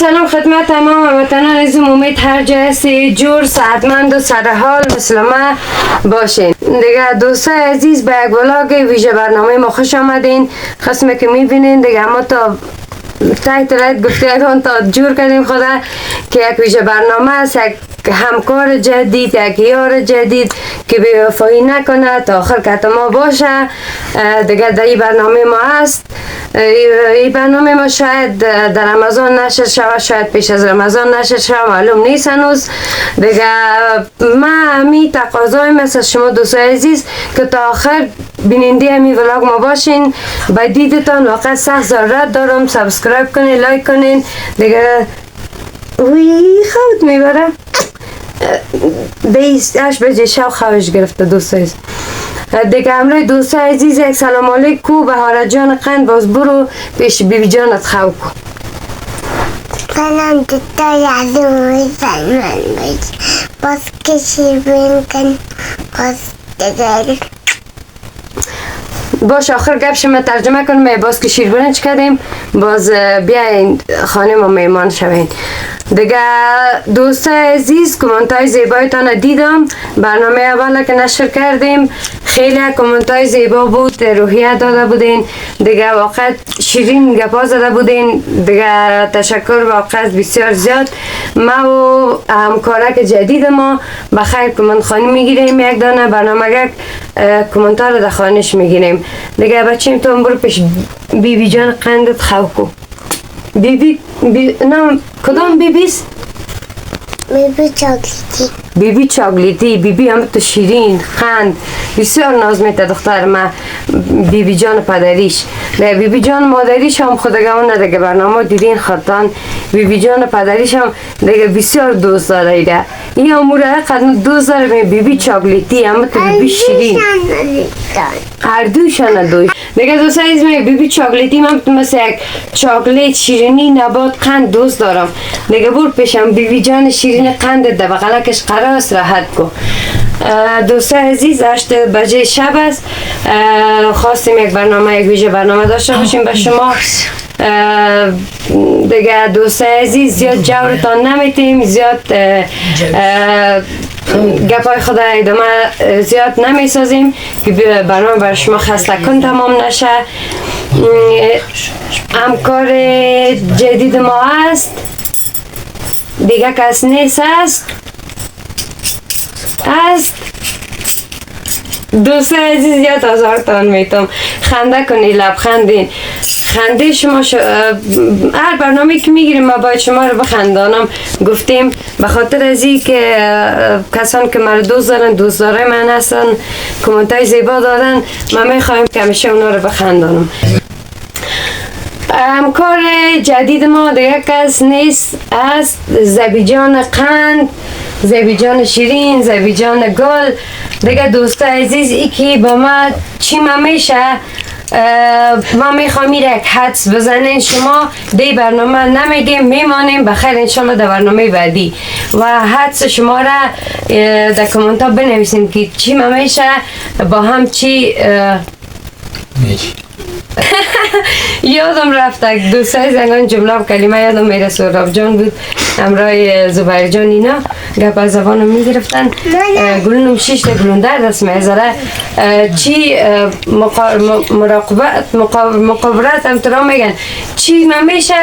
سلام خدمت تمام هموطنان عزیزم. امید هر جا هستی جور صحتمند و سرحال مثل ما باشین. دیگه دوستای عزیز به یک ولاگ ویژه برنامه ما خوش آمدین. خواستم که میبینین دیگه ما تا تایتلت گفتگان تا جور کردیم خدا که یک ویژه برنامه است، یک همکار جدید، یک یار جدید که بی‌وفایی نکنه تا آخر کت ما باشه. دیگه در این برنامه ما هست. این برنامه ما شاید در رمضان نشر شود، شاید پیش از رمضان نشر شود، معلوم نیست هنوز. دیگه من همی تقاضایم است از شما دوستای عزیز که تا آخر بیننده همی ولاگ ما باشین. با دیدتان واقعا سخت ضرورت دارم. سابسکرایب کنین، لایک کنین. دیگه وی خوت میبره دیست 8 بجه شب خوابش گرفته دوستای عزیز. دیگه همراه دوستای عزیز یک سلام علیکم. بهاره جان قند باز برو پیش بیبی جانت خواب کن. سلام دوستای عزیز، سلام باز کشی بین کن باز دیگر باش آخر گپ شما ترجمه کنم. باز که شیر برنج کردیم باز بیاین خانه ما میمان شوین. دیگه دوستای عزیز کامنتای زیبایتان دیدم. برنامه اول که نشر کردیم خیلی کامنتای زیبا بود، روحیه داده بودین، دیگه واقعا شیرین گپا زده بودین. دیگه تشکر واقعا بسیار زیاد. ما و همکارک جدید ما بخیر کامنت خانی میگیریم. یک دانه برنامه یک کامنتار رو در خانش میگیریم. دیگه بچیم تو برو پیش بیبی جان قندت خواب کو. بیبی نام کدام بیبیست؟ بیبی چاکلیتی. بیبی چاکلیتی. بیبی هم تو شیرین خند بسیار ناز میته دختر ما. بیبی جان پدریش نه بیبی جان مادریش هم خداگاه دیگه برنامه دیدین خطان. بیبی جان پدریش هم دیگه بسیار دوست داره. ایده این اموره قدم دوست داره. بیبی چاکلیتی هم تو بیبی شیرین هر دوشان دوش. دیگه دوستای عزیز بیبی چاکلیتی من مثل یک چاکلیت شیرینی نبات قند دوست دارم. دیگه بور پیشم بیبی جان شیرین قند ده بغلکش قراست راحت کو. دوستای عزیز 8 بجه شب است. خواستیم یک برنامه یک ویژه برنامه داشته باشیم به شما. دیگه دوستای عزیز زیاد جورتان نمیتیم، زیاد گپای خدا ادامه زیاد نمیسازیم که برنامه برای شما خسته کن تمام نشه. همکار جدید ما هست، دیگه کس نیست است. دوستای عزیز زیاد آزارتان میتم. خنده کنی، لبخندین. خنده شما هر برنامه که میگیریم ما باید شما رو بخندانم. گفتیم به خاطر از این که کسان که مرا دوست دارن، دوستدارای من هستن، کامنتای زیبا دادن، ما میخوایم که همیشه اونا رو بخندانم. همکار جدید ما دیگه کس نیست است. زبیجان قند، زبیجان شیرین، زبیجان گل. دیگه دوستای عزیز ای که با ما چی میشه ما میخوام یک حدس بزنین. شما دی برنامه نمیگیم میمانیم بخیر انشالله در برنامه بعدی و حدس شما را در کامنت ها بنویسین که چی میشه با هم چی یادم رفت دوستای زنگان جمله و کلمه یادم میره. سهراب جان بود همراه زبیر جان اینا گپ از زبانم میگرفتن. گلونم 6 تا گلوندر دست میزره. چی مقابرت هم ترا میگن چی میشه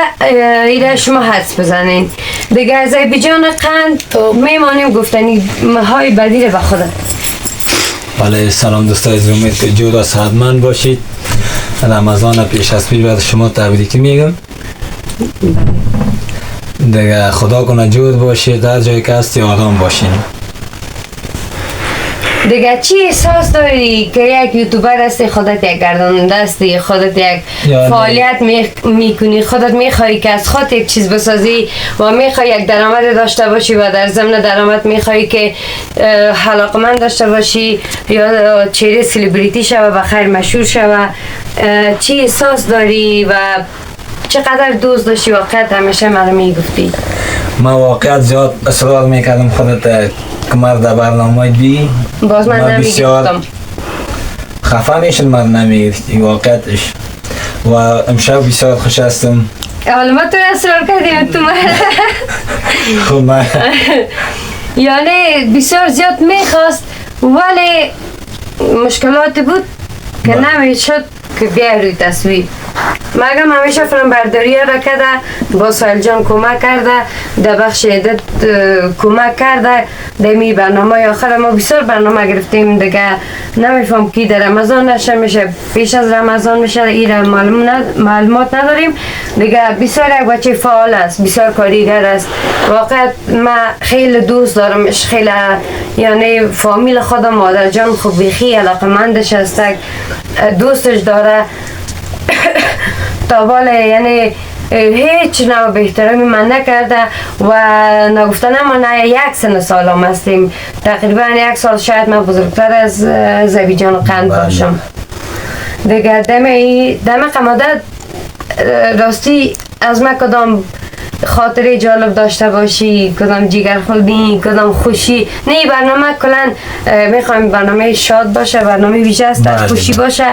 ایره شما حدس بزنین. دیگه از بیجان قند میمانیم گفتنی های بدی رو به خدا. بله سلام دوستای عزیز، امید که جود و صحتمند باشید. رمضان پیش از پیش برای شما تبریک میگم. دیگه خدا کنه جود باشید، در جایی که هستی آرام باشین. دیگه چی احساس داری که یک یوتیوبر هستی، خودت یک گرداننده هستی، خودت یک فعالیت میکنی، خودت میخوایی که از خودت یک چیز بسازی و میخوایی یک درآمد داشته باشی و در ضمن درآمد میخوایی که علاقمند داشته باشی یا چهره سلبریتی شوه و خیر مشهور شوه. چی احساس داری و چقدر دوست داشتی واقعا همیشه مرا میگفتی؟ من واقعا زیاد اصرار میکردم خودت کمر در برنامه بی باز من نمیگفتم. خفه میشد من نمیگفتی واقعتش. و امشب بسیار خوش هستم حالا ما تو اصرار کردیم تو خب من یعنی بسیار زیاد میخواست ولی مشکلات بود که نمیشد که بیای روی تصویر. مگم همیشه فیلم برداری را کرده، با سایل جان کمک کرده، در بخش ادت کمک کرده. در می برنامه آخر ما بسیار برنامه گرفتیم دیگه، نمیفهم کی در رمضان نشه میشه، پیش از رمضان میشه، ایره معلومات نداریم دیگه. بسیار یک بچه فعال است، بسیار کاریگر است. واقعا من خیلی دوست دارمش، خیلی یعنی فامیل خودم مادر جان خوب بیخی علاقمندش است، دوستش داره. تا بالا یعنی هیچ نوع به احترامی من نکرده و نگفتن ما نه یک سن سالم هستیم، تقریبا 1 سال شاید من بزرگتر از زبی جان قند باشم دیگه. دم قمادت راستی از من کدام خاطره جالب داشته باشی، کدام جیگر خلدی، کدام خوشی. نه این برنامه کلن میخوایم برنامه شاد باشه، برنامه ویژه است، خوشی باشه.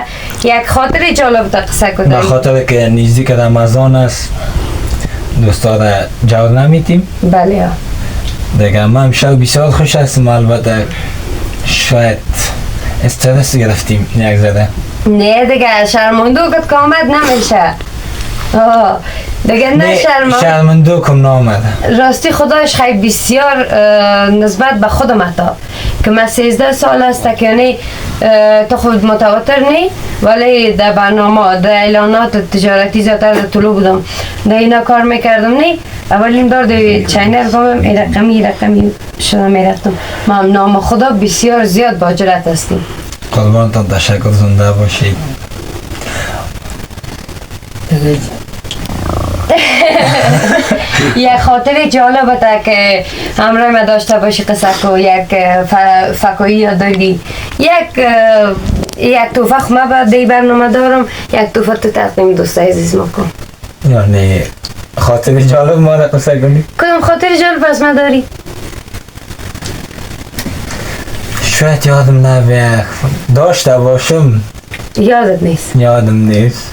یک خاطره جالب تا قصه کدام. به خاطر که نزدیک رمضان است دوستا را جواب نمیتیم. بله ها دیگه ما امشب بسیار خوش هستم، البته شاید استرس گرفتیم یک زده. نه دیگه شرمندو کت که آمد نمیشه. دیگه نه شرمندو کم نامده. راستی خدایش خیلی بسیار نسبت به خودم عطا که من 13 سال است که یعنی تو خود متواتر نی، ولی در برنامه در اعلانات تجارتی زیادتر در طلوع بودم، در اینا کار میکردم نی. اولین دار در چینل گامم رقمی شدم میرفتم. من نام خدا بسیار زیاد باجرت هستیم. قربانتان تشکر، زنده باشید. یک خاطر جالب تا که همراه ما داشته باشی قصه کو، یک فکایی یاد داری، یک توفق ما با دی برنامه دارم، یک توفق تو تقدیم دوستای عزیز ما کن. یعنی خاطر جالب ما را قصه کنی؟ کدام خاطر جالب از ما داری؟ شاید یادم نبیه، داشته باشم یادت نیست؟ یادم نیست.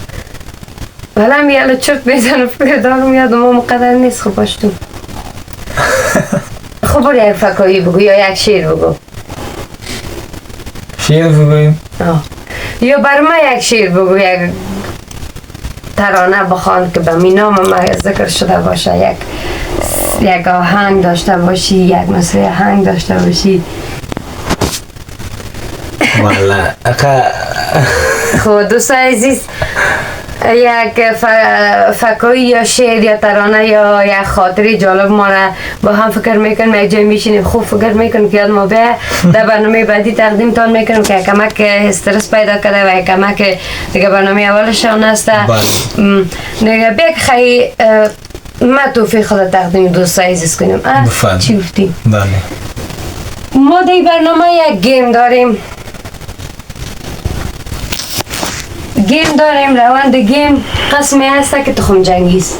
بلم یالا چرت میزنم فکر دارم یادم ما مقدر نیست. خب باشتون خب برو یک فکایی بگو یا یک شعر بگو. شعر بگویم؟ یا بر ما یک شعر بگو، یک ترانه بخوان که به نام ما ذکر شده باشه، یک آهنگ داشته باشی، یک مثل آهنگ داشته باشی. والا خب دوستای عزیز، یک فکایی یا شعر یا ترانه یا یک خاطری جالب ما را با هم فکر میکنیم، یک جای میشینیم خوب فکر میکنیم که یاد ما به در برنامه بعدی تقدیم تان میکنیم که کمک استرس پیدا کرده و کمک دیگه برنامه اولشان است. دیگه بیک خیلی ما توفیق خدا تقدیم دوستای عزیز کنیم. چی گفتیم؟ بله. ما در برنامه یک گیم داریم. روند گیم قسمی هست که تخم جنگی است.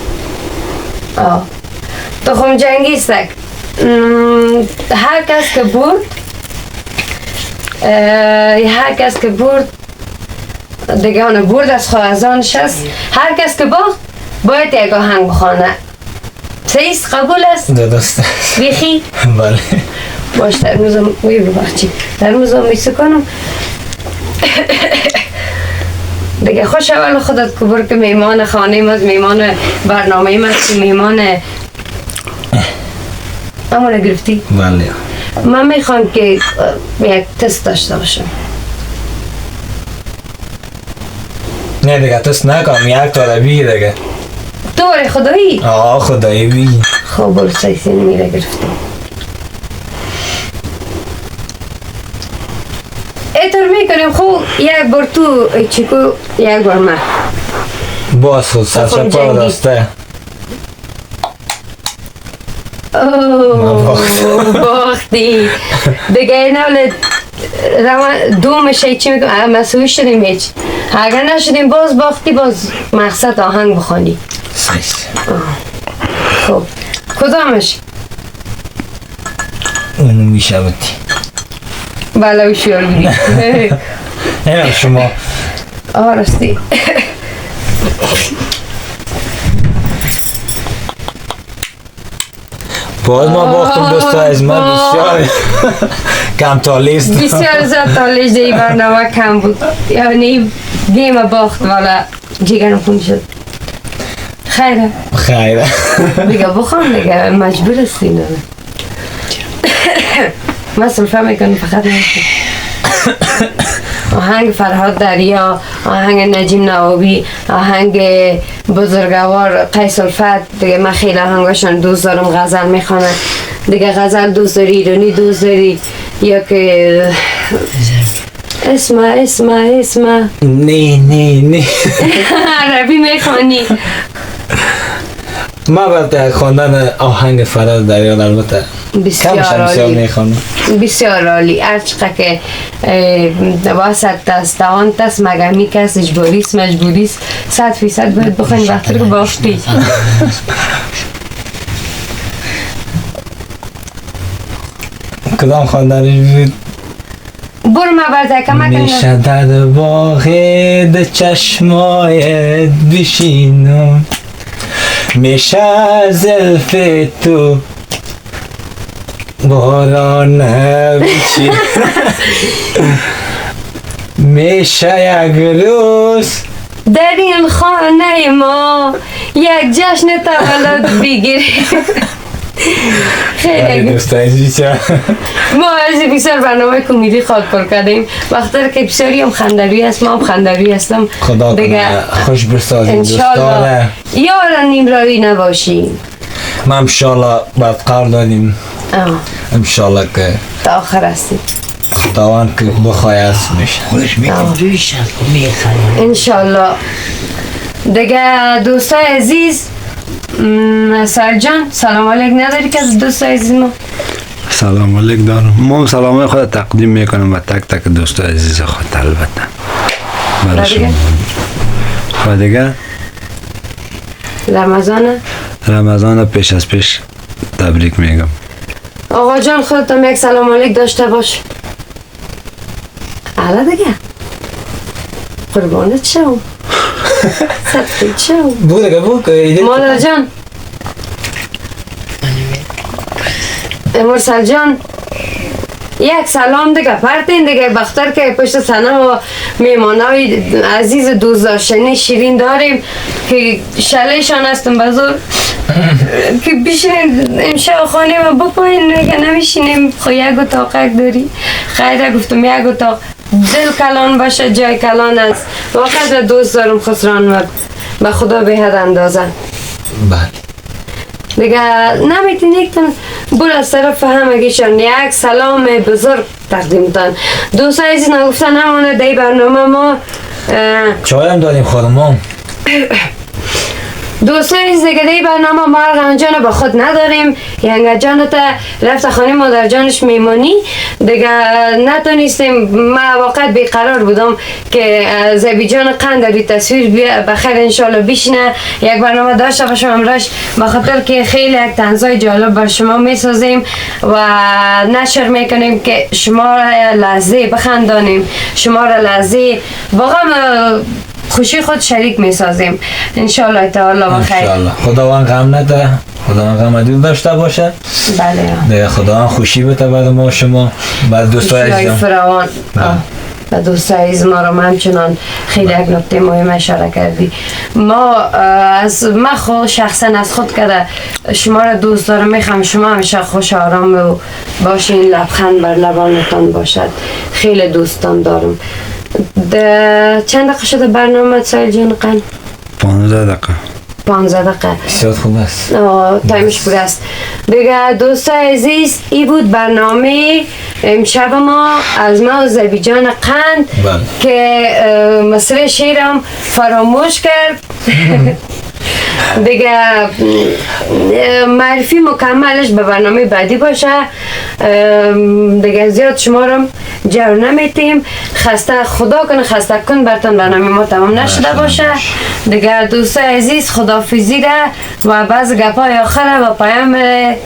تخم جنگی است. هر کس که برد دیگه آن برد از خواهزانش است. هر کس که باخت باید یک آهنگ بخوانه. صحیح قبول است؟ درست. بیخی؟ بله. باش در روزم میسکنم دیگه. خوش اول خودت کبر که میمان خانه ما، میمان برنامه ما، میمان امونه گرفتی؟ بله. من میخوام که یک تست داشته باشم. نه دیگه تست نکنم، یک طالبی دیگه. تو باره خدایی؟ خدایی بی. خب برو سایسین میره گرفتی. ایطور میکنیم خوب یک بار تو چیکو یک بار من باز خود سرچه پا داسته. باختی دیگه. اینه دومشه چی میکنم مسئول شدیم هیچ. اگر نشدیم باز باختی، باز مقصد آهنگ بخوانی. خب کدامش؟ اونو میشه بودی. بله وشیار بودی. اینم شما. راستی باز ما باختم دوستای از من بسیار کم تالیست بسیار زیاد تالیش دی برنامه کم بود، یعنی گیم باخت والا جیگرم خون شد. خیره خیره دیگه بخوام دیگه مجبور هستی. من سلفه میکنم فقط نمیکنم. آهنگ فرهاد دریا، آهنگ نجیم نوابی، آهنگ بزرگوار قیس الفت دیگه. من خیلی آهنگاشون دوست دارم. غزل میخوانم دیگه. غزل دوست داری، ایرانی دوست داری یا که اسم نه عربی میخوانی؟ ما بعد خواندن آهنگ فرهاد دریا البته بسیار عالی میخوانم. بسیار عالی. هر چقدر که واسط است دوانت است مگمی کس اجباریست مجبوریست 100% باید بخوانی وقتی که باختی. کدام خواندنش بود؟ برو ما برده کمک میشه در باغ چشمایت بشینم، میشه زلف تو باران بچی، میشه یک روز در این خانه ما یک جشن تولد بگیریم. خیلی دوستای بیچاره ما از بسیار برنامه کمدی خلق پر کردیم. وقتی که بسیاری هم خندروی هست، ما هم خندروی هستم. خدا کنه خوش برسازیم دوستانه. یارا نیم روی نباشیم. ما انشالله باید قرار دادیم انشالله که تا آخر هستیم. خداوند که بخواه هست میشه خودش میکنم رویش هست و میخواه انشالله. دیگه دوستای عزیز، سرجان سلام علیک نداری که از دوستای عزیز ما؟ سلام علیک دارم. ما سلام خود تقدیم میکنم و تک تک دوستای عزیز خود البته برای شما. و دیگه رمضان پیش از پیش تبریک میگم. آقا جان خودتم یک سلام علیک داشته باش. حالا دیگه قربانت شم. صدقیت شم. بود مادر جان مرسل جان یک سلام دیگه پرتین دیگه. بختر که پشت سنم و میمانای عزیز دوست داشتنی شیرین داریم که شلهشان هستم بزرگ که بیشین امشب خانه و بپاین نگه نمیشینیم. خو یک اتاقک داری؟ خیره گفتم یک اتاق دل کلان باشه جای کلان است. واقعا دوست دارم خسران و به خدا به حد اندازه. بله دیگه نمیتونی یکتن برو از طرف همگیشان یک سلام بزرگ تقدیم دن. دوستای عزیز نگفتن همونه دی برنامه ما چای هم داریم خانمام. دوستای عزیز دیگه دی برنامه ما ارغن جان با خود نداریم. ینگه جان تا رفت خانه مادر جانش میمانی دیگه نتونستیم. ما واقعا بیقرار بودم که زبی جان قندری تصویر بخیر انشالله بیشنه یک برنامه داشته باشم امروز به خاطر که خیلی یک طنزای جالب بر شما میسازیم و نشر میکنیم که شما را لحظه بخندانیم، شما را لحظه واقعا خوشی خود شریک میسازیم انشالله تعالی. بخیر انشالله خداوند غم نده، خداوند غم ندید داشته باشه. بله دیگه خداوند خوشی بده بعد ما شما بعد دوستای عزیزم فراوان و دوستای عزیز ما رو همچنان خیلی یک نکته مهم اشاره کردی. ما خود شخصا از خود که شما را دوست دارم میخوام شما همیشه خوش آرام و باشین، لبخند بر لبانتان باشد. خیلی دوستان دارم. چند دقیقه شده برنامه سایل جان قن؟ 15 دقیقه 15 دقیقه بسیار خوب است. تایمش بود است دیگه. دوستای عزیز این بود برنامه امشب ما از ما و زبی جان قند که مصر شیرم فراموش کرد. دیگه معرفی مکملش به برنامه بعدی باشه. دیگه زیاد شما رو جور نمیتیم. خسته خدا کنه خسته کن برتان برنامه ما تمام نشده باشه. دیگه دوستای عزیز خداحافظی ده و بعض گپای آخره و پیام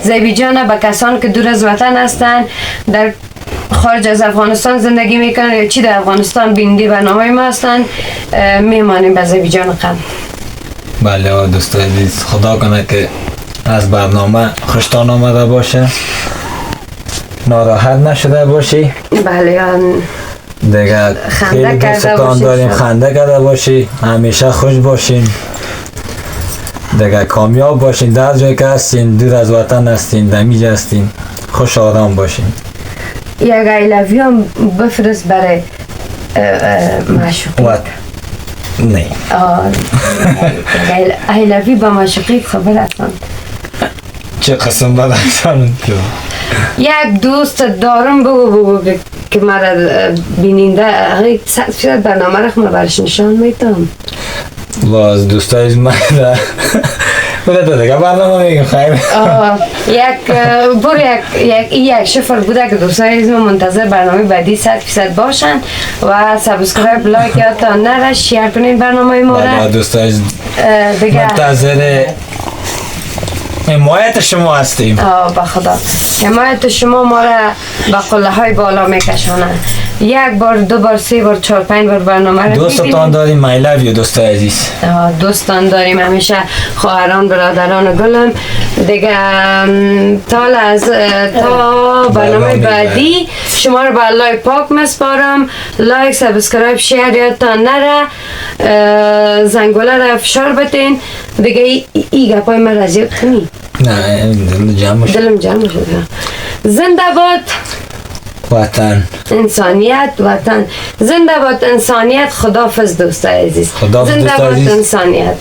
زبی جان به کسان که دور از وطن هستن در خارج از افغانستان زندگی میکنن یا چی در افغانستان بیننده برنامه ما هستن میمانیم به زبی جان قند. بله دوستای عزیز خدا کنه که از برنامه خوشتان آمده باشه، ناراحت نشده باشی بله دیگه. خنده خیلی کرده دوستان باشی. داریم، خنده کرده باشی، همیشه خوش باشین دیگه، کامیاب باشین در جایی که هستین، دور از وطن هستین، دمیج هستین، خوش آرام باشین. یک I love you هم بفرست برای معشوقی. نه I love you با معشوقی خبر هستم. چه قسم بدنشان که یک دوست دارم بگو که مرا بیننده 100% برنامه را خمه برش نشان میتم. باز دوستای من بوده دیگه برنامه میگم خیلی یک شفر بوده که دوستای از ما منتظر برنامه بعدی 100% باشن و سابسکرایب لایک یادتان نره، شیر کنین برنامه ما را دوستای دیگه. منتظر حمایت شما هستیم. با خدا حمایت شما ما را به قله های بالا میکشانه. یک بار، دو بار، سه بار، 4 5 بار برنامه را دوستان داریم. I love you دوستای عزیز. دوستان داریم همیشه، خواهران برادران گلم دیگه. تا برنامه بعدی شما رو به الله پاک مسپارم. لایک، سابسکرایب، شیر یادتان نره، زنگوله را فشار بتین دیگه. ای گپای من رزیاد کنی نه دلم جمع شد. زنده باد وطن، انسانیت، وطن. زنده باد انسانیت. خداحافظ دوستای عزیز. خداحافظ زنده دوستای باد عزیز. انسانیت.